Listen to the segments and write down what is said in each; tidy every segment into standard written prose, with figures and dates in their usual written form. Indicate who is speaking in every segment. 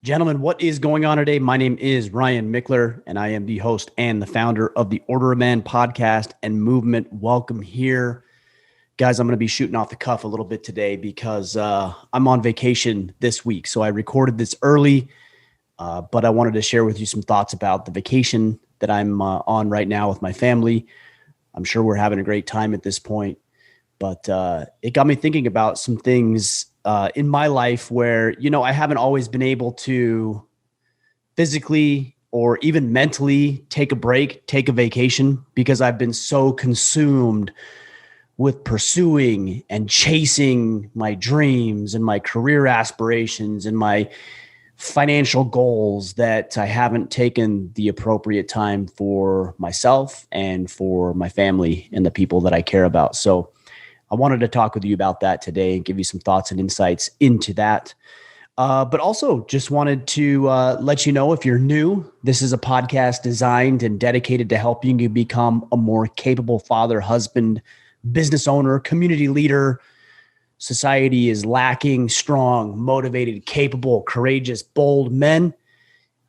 Speaker 1: Gentlemen, what is going on today? My name is Ryan Mickler, and I am the host and the founder of the Order of Man podcast and movement. Welcome here. Guys, I'm going to be shooting off the cuff a little bit today because I'm on vacation this week. So I recorded this early, but I wanted to share with you some thoughts about the vacation that I'm on right now with my family. I'm sure we're having a great time at this point, but it got me thinking about some things in my life where, I haven't always been able to physically or even mentally take a break, take a vacation, because I've been so consumed with pursuing and chasing my dreams and my career aspirations and my financial goals that I haven't taken the appropriate time for myself and for my family and the people that I care about. So I wanted to talk with you about that today and give you some thoughts and insights into that. But also just wanted to let you know, if you're new, this is a podcast designed and dedicated to helping you become a more capable father, husband, business owner, community leader. Society is lacking strong, motivated, capable, courageous, bold men.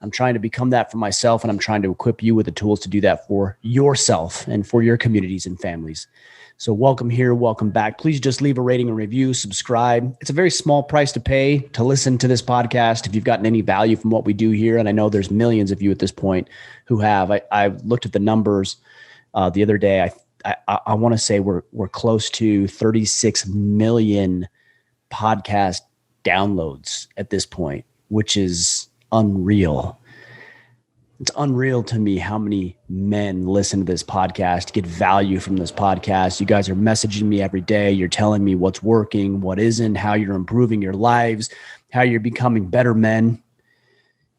Speaker 1: I'm trying to become that for myself, and I'm trying to equip you with the tools to do that for yourself and for your communities and families. So welcome here, welcome back. Please just leave a rating and review, subscribe. It's a very small price to pay to listen to this podcast if you've gotten any value from what we do here. And I know there's millions of you at this point who have. I looked at the numbers the other day. I want to say we're close to 36 million podcast downloads at this point, which is unreal. It's unreal to me how many men listen to this podcast, get value from this podcast. You guys are messaging me every day. You're telling me what's working, what isn't, how you're improving your lives, how you're becoming better men,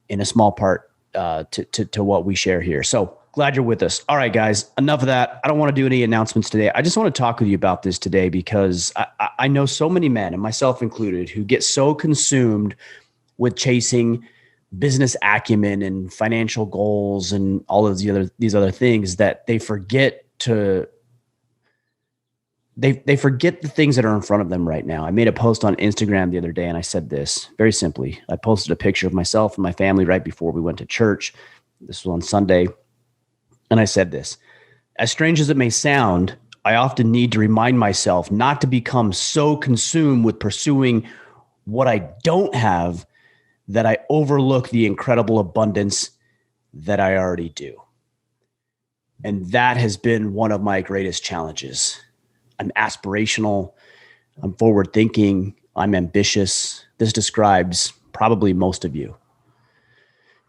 Speaker 1: in a small part to what we share here. So glad you're with us. All right, guys, enough of that. I don't want to do any announcements today. I just want to talk with you about this today because I know so many men, and myself included, who get so consumed with chasing business acumen and financial goals and all of these other things that they forget they forget the things that are in front of them right now. I made a post on Instagram the other day and I said this very simply. I posted a picture of myself and my family right before we went to church. This was on Sunday. And I said this: as strange as it may sound, I often need to remind myself not to become so consumed with pursuing what I don't have that I overlook the incredible abundance that I already do. And that has been one of my greatest challenges. I'm aspirational, I'm forward thinking, I'm ambitious. This describes probably most of you.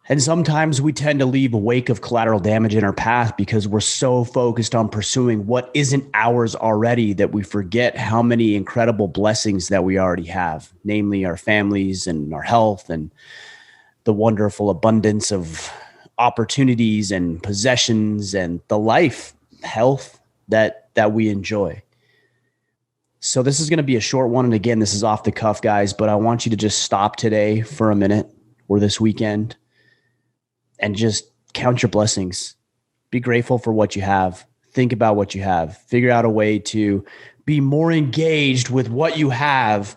Speaker 1: And sometimes we tend to leave a wake of collateral damage in our path because we're so focused on pursuing what isn't ours already that we forget how many incredible blessings that we already have, namely our families and our health and the wonderful abundance of opportunities and possessions and the life, health that we enjoy. So this is going to be a short one. And again, this is off the cuff, guys, but I want you to just stop today for a minute or this weekend and just count your blessings. Be grateful for what you have. Think about what you have. Figure out a way to be more engaged with what you have,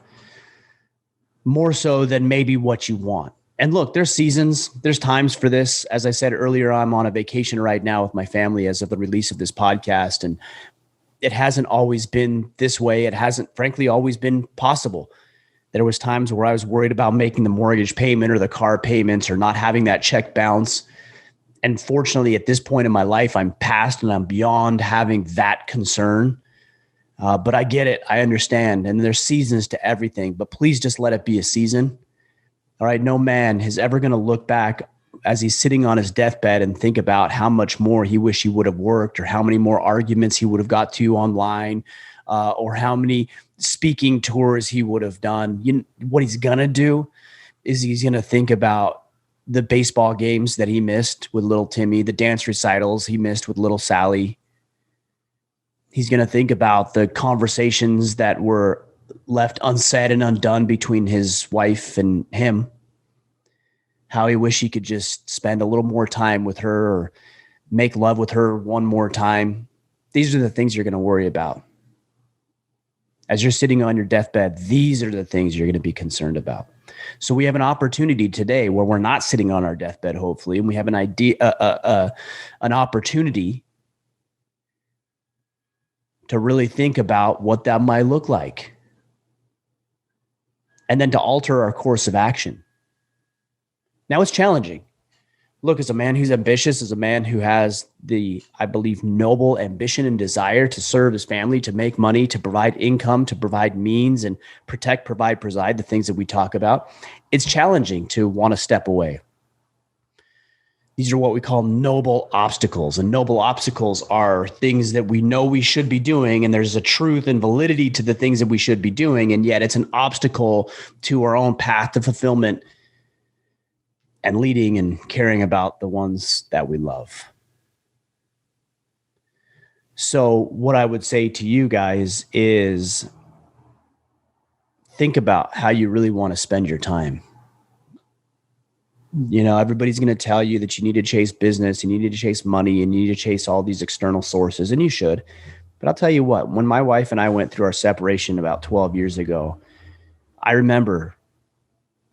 Speaker 1: more so than maybe what you want. And look, there's seasons, there's times for this. As I said earlier, I'm on a vacation right now with my family as of the release of this podcast. And it hasn't always been this way. It hasn't, frankly, always been possible. There was times where I was worried about making the mortgage payment or the car payments or not having that check bounce. And fortunately, at this point in my life, I'm past and I'm beyond having that concern. But I get it. I understand. And there's seasons to everything, but please just let it be a season. All right. No man is ever going to look back as he's sitting on his deathbed and think about how much more he wish he would have worked or how many more arguments he would have got to online or how many speaking tours he would have done. What he's going to do is he's going to think about the baseball games that he missed with little Timmy, the dance recitals he missed with little Sally. He's going to think about the conversations that were left unsaid and undone between his wife and him. How he wished he could just spend a little more time with her or make love with her one more time. These are the things you're going to worry about. As you're sitting on your deathbed, these are the things you're going to be concerned about. So we have an opportunity today where we're not sitting on our deathbed, hopefully, and we have an opportunity to really think about what that might look like, and then to alter our course of action. Now, it's challenging. Look, as a man who's ambitious, as a man who has the, I believe, noble ambition and desire to serve his family, to make money, to provide income, to provide means and protect, provide, preside, the things that we talk about, it's challenging to want to step away. These are what we call noble obstacles. And noble obstacles are things that we know we should be doing, and there's a truth and validity to the things that we should be doing, and yet it's an obstacle to our own path to fulfillment and leading and caring about the ones that we love. So what I would say to you guys is think about how you really want to spend your time. You know, everybody's going to tell you that you need to chase business, you need to chase money, and you need to chase all these external sources, and you should. But I'll tell you what, when my wife and I went through our separation about 12 years ago, I remember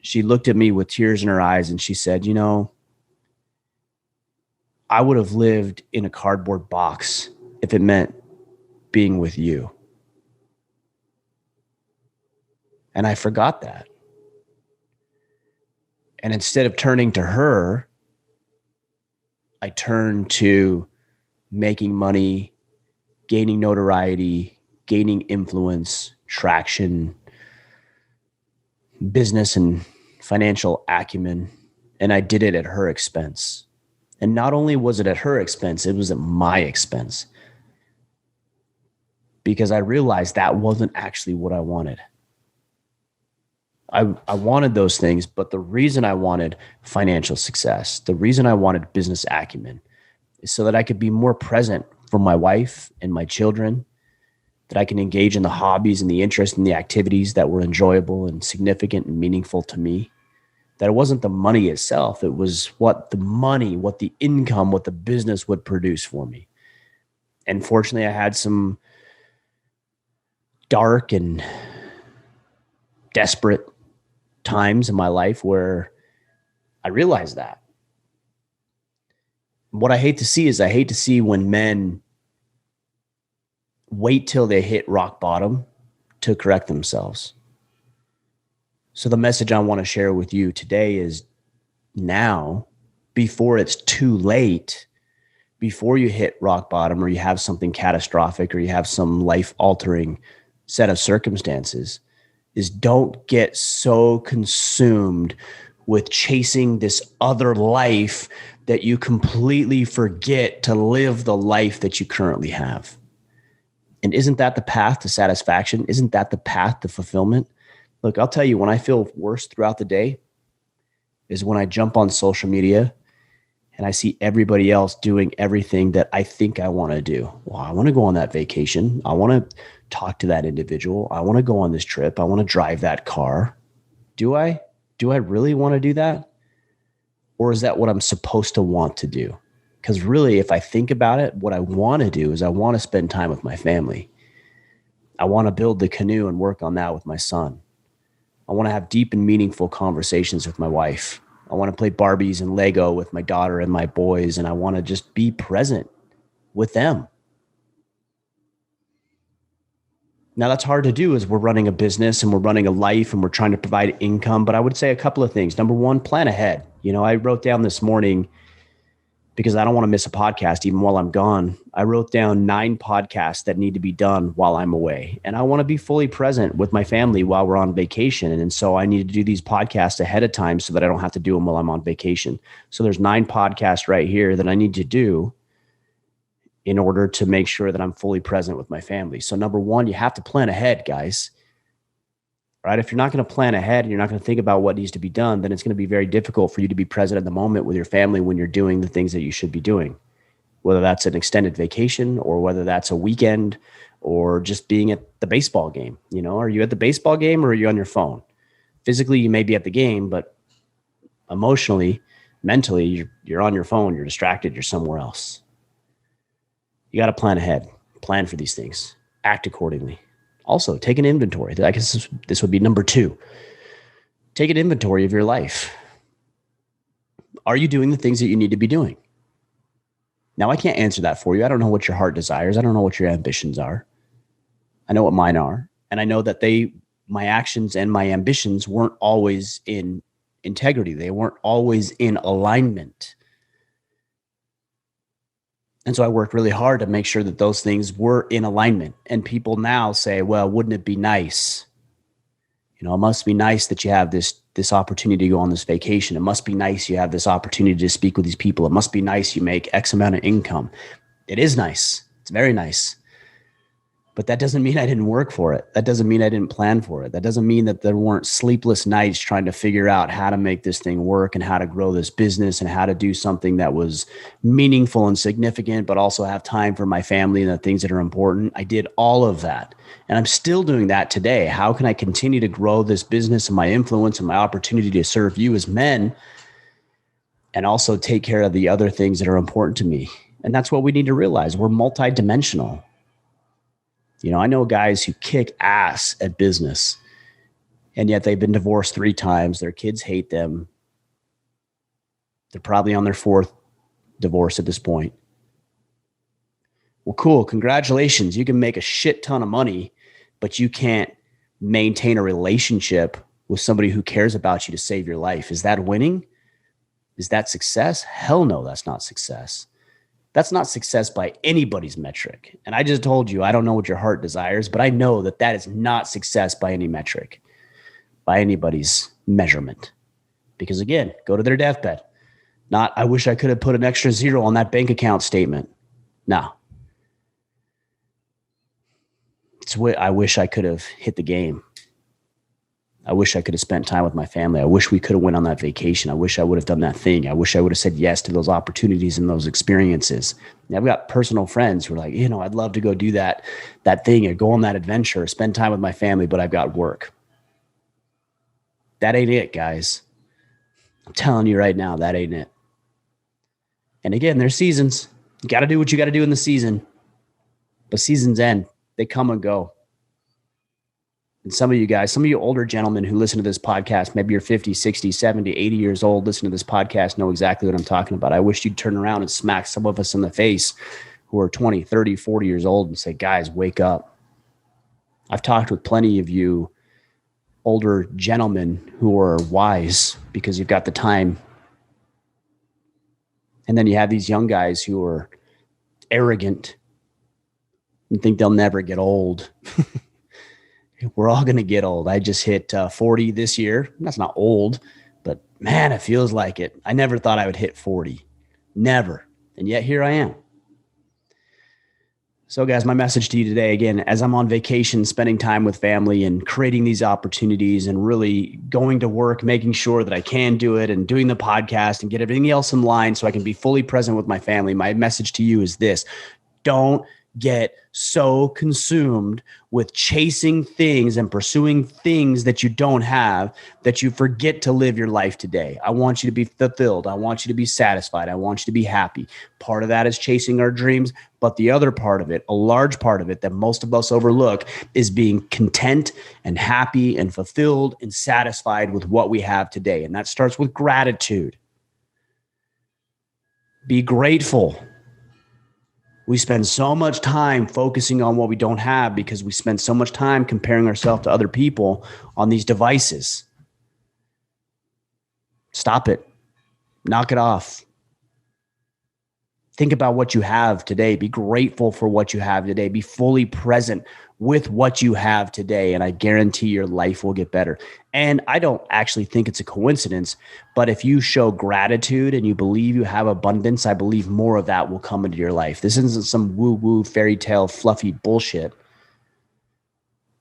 Speaker 1: she looked at me with tears in her eyes and she said, you know, I would have lived in a cardboard box if it meant being with you. And I forgot that. And instead of turning to her, I turned to making money, gaining notoriety, gaining influence, traction, business and financial acumen. And I did it at her expense. And not only was it at her expense, it was at my expense. Because I realized that wasn't actually what I wanted. I wanted those things, but the reason I wanted financial success, the reason I wanted business acumen is so that I could be more present for my wife and my children, that I can engage in the hobbies and the interests and the activities that were enjoyable and significant and meaningful to me. That it wasn't the money itself. It was what the money, what the income, what the business would produce for me. And fortunately, I had some dark and desperate times in my life where I realized that. What I hate to see is I hate to see when men wait till they hit rock bottom to correct themselves. So the message I want to share with you today is now, before it's too late, before you hit rock bottom or you have something catastrophic or you have some life-altering set of circumstances, is don't get so consumed with chasing this other life that you completely forget to live the life that you currently have. And isn't that the path to satisfaction? Isn't that the path to fulfillment? Look, I'll tell you, when I feel worse throughout the day is when I jump on social media and I see everybody else doing everything that I think I want to do. Well, I want to go on that vacation. I want to talk to that individual. I want to go on this trip. I want to drive that car. Do I? Do I really want to do that? Or is that what I'm supposed to want to do? Because really, if I think about it, what I want to do is I want to spend time with my family. I want to build the canoe and work on that with my son. I want to have deep and meaningful conversations with my wife. I want to play Barbies and Lego with my daughter and my boys, and I want to just be present with them. Now, that's hard to do as we're running a business and we're running a life and we're trying to provide income. But I would say a couple of things. Number one, plan ahead. You know, I wrote down this morning, because I don't want to miss a podcast even while I'm gone, I wrote down 9 podcasts that need to be done while I'm away. And I want to be fully present with my family while we're on vacation. And so I need to do these podcasts ahead of time so that I don't have to do them while I'm on vacation. So there's 9 podcasts right here that I need to do in order to make sure that I'm fully present with my family. So number one, you have to plan ahead, guys. Right? If you're not going to plan ahead and you're not going to think about what needs to be done, then it's going to be very difficult for you to be present at the moment with your family when you're doing the things that you should be doing, whether that's an extended vacation or whether that's a weekend or just being at the baseball game. You know, are you at the baseball game or are you on your phone? Physically, you may be at the game, but emotionally, mentally, you're on your phone, you're distracted, you're somewhere else. You got to plan ahead, plan for these things, act accordingly. Also, take an inventory. I guess this would be number 2. Take an inventory of your life. Are you doing the things that you need to be doing? Now, I can't answer that for you. I don't know what your heart desires. I don't know what your ambitions are. I know what mine are. And I know that my actions and my ambitions weren't always in integrity. They weren't always in alignment. And so I worked really hard to make sure that those things were in alignment. And people now say, well, wouldn't it be nice? It must be nice that you have this opportunity to go on this vacation. It must be nice you have this opportunity to speak with these people. It must be nice you make X amount of income. It is nice. It's very nice. But that doesn't mean I didn't work for it. That doesn't mean I didn't plan for it. That doesn't mean that there weren't sleepless nights trying to figure out how to make this thing work and how to grow this business and how to do something that was meaningful and significant, but also have time for my family and the things that are important. I did all of that. And I'm still doing that today. How can I continue to grow this business and my influence and my opportunity to serve you as men and also take care of the other things that are important to me? And that's what we need to realize. We're multidimensional. I know guys who kick ass at business, and yet they've been divorced 3 times. Their kids hate them. They're probably on their 4th divorce at this point. Well, cool. Congratulations. You can make a shit ton of money, but you can't maintain a relationship with somebody who cares about you to save your life. Is that winning? Is that success? Hell no, that's not success. That's not success by anybody's metric. And I just told you, I don't know what your heart desires, but I know that that is not success by any metric, by anybody's measurement. Because again, go to their deathbed. Not, I wish I could have put an extra 0 on that bank account statement. No. It's what I wish I could have hit the game. I wish I could have spent time with my family. I wish we could have went on that vacation. I wish I would have done that thing. I wish I would have said yes to those opportunities and those experiences. And I've got personal friends who are like, I'd love to go do that thing or go on that adventure, or spend time with my family, but I've got work. That ain't it, guys. I'm telling you right now, that ain't it. And again, there's seasons. You got to do what you got to do in the season. But seasons end. They come and go. And some of you guys, some of you older gentlemen who listen to this podcast, maybe you're 50, 60, 70, 80 years old, listen to this podcast, know exactly what I'm talking about. I wish you'd turn around and smack some of us in the face who are 20, 30, 40 years old and say, guys, wake up. I've talked with plenty of you older gentlemen who are wise because you've got the time. And then you have these young guys who are arrogant and think they'll never get old. We're all going to get old. I just hit 40 this year. That's not old, but man, it feels like it. I never thought I would hit 40. Never. And yet here I am. So guys, my message to you today, again, as I'm on vacation, spending time with family and creating these opportunities and really going to work, making sure that I can do it and doing the podcast and get everything else in line so I can be fully present with my family. My message to you is this: don't get so consumed with chasing things and pursuing things that you don't have that you forget to live your life today. I want you to be fulfilled. I want you to be satisfied. I want you to be happy. Part of that is chasing our dreams, but the other part of it, a large part of it that most of us overlook, is being content and happy and fulfilled and satisfied with what we have today. And that starts with gratitude. Be grateful. We spend so much time focusing on what we don't have because we spend so much time comparing ourselves to other people on these devices. Stop it. Knock it off. Think about what you have today. Be grateful for what you have today. Be fully present with what you have today, and I guarantee your life will get better. And I don't actually think it's a coincidence, but if you show gratitude and you believe you have abundance, I believe more of that will come into your life. This isn't some woo-woo fairy tale fluffy bullshit.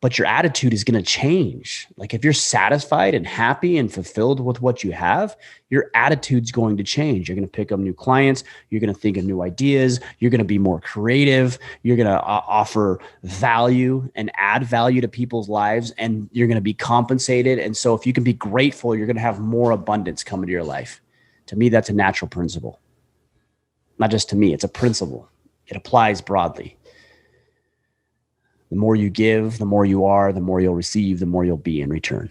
Speaker 1: But your attitude is going to change. Like if you're satisfied and happy and fulfilled with what you have, your attitude's going to change. You're going to pick up new clients. You're going to think of new ideas. You're going to be more creative. You're going to offer value and add value to people's lives, and you're going to be compensated. And so if you can be grateful, you're going to have more abundance come into your life. To me, that's a natural principle. Not just to me, it's a principle. It applies broadly. The more you give, the more you are, the more you'll receive, the more you'll be in return.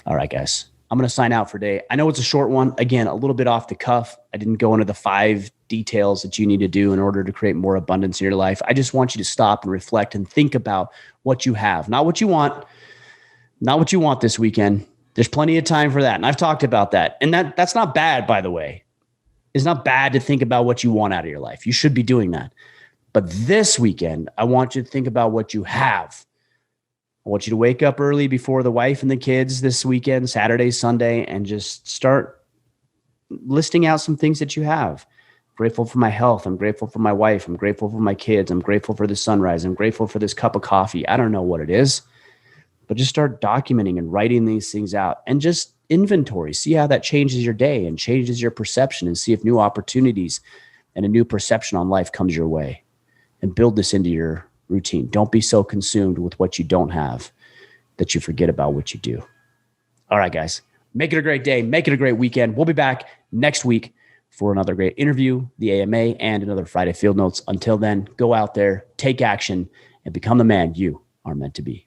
Speaker 1: All right, guys. I'm going to sign out for today. I know it's a short one. Again, a little bit off the cuff. I didn't go into the 5 details that you need to do in order to create more abundance in your life. I just want you to stop and reflect and think about what you have, not what you want, not what you want this weekend. There's plenty of time for that. And I've talked about that. And that's not bad, by the way. It's not bad to think about what you want out of your life. You should be doing that. But this weekend, I want you to think about what you have. I want you to wake up early before the wife and the kids this weekend, Saturday, Sunday, and just start listing out some things that you have. I'm grateful for my health. I'm grateful for my wife. I'm grateful for my kids. I'm grateful for the sunrise. I'm grateful for this cup of coffee. I don't know what it is, but just start documenting and writing these things out and just inventory. See how that changes your day and changes your perception, and see if new opportunities and a new perception on life comes your way, and build this into your routine. Don't be so consumed with what you don't have that you forget about what you do. All right, guys, make it a great day. Make it a great weekend. We'll be back next week for another great interview, the AMA, and another Friday Field Notes. Until then, go out there, take action, and become the man you are meant to be.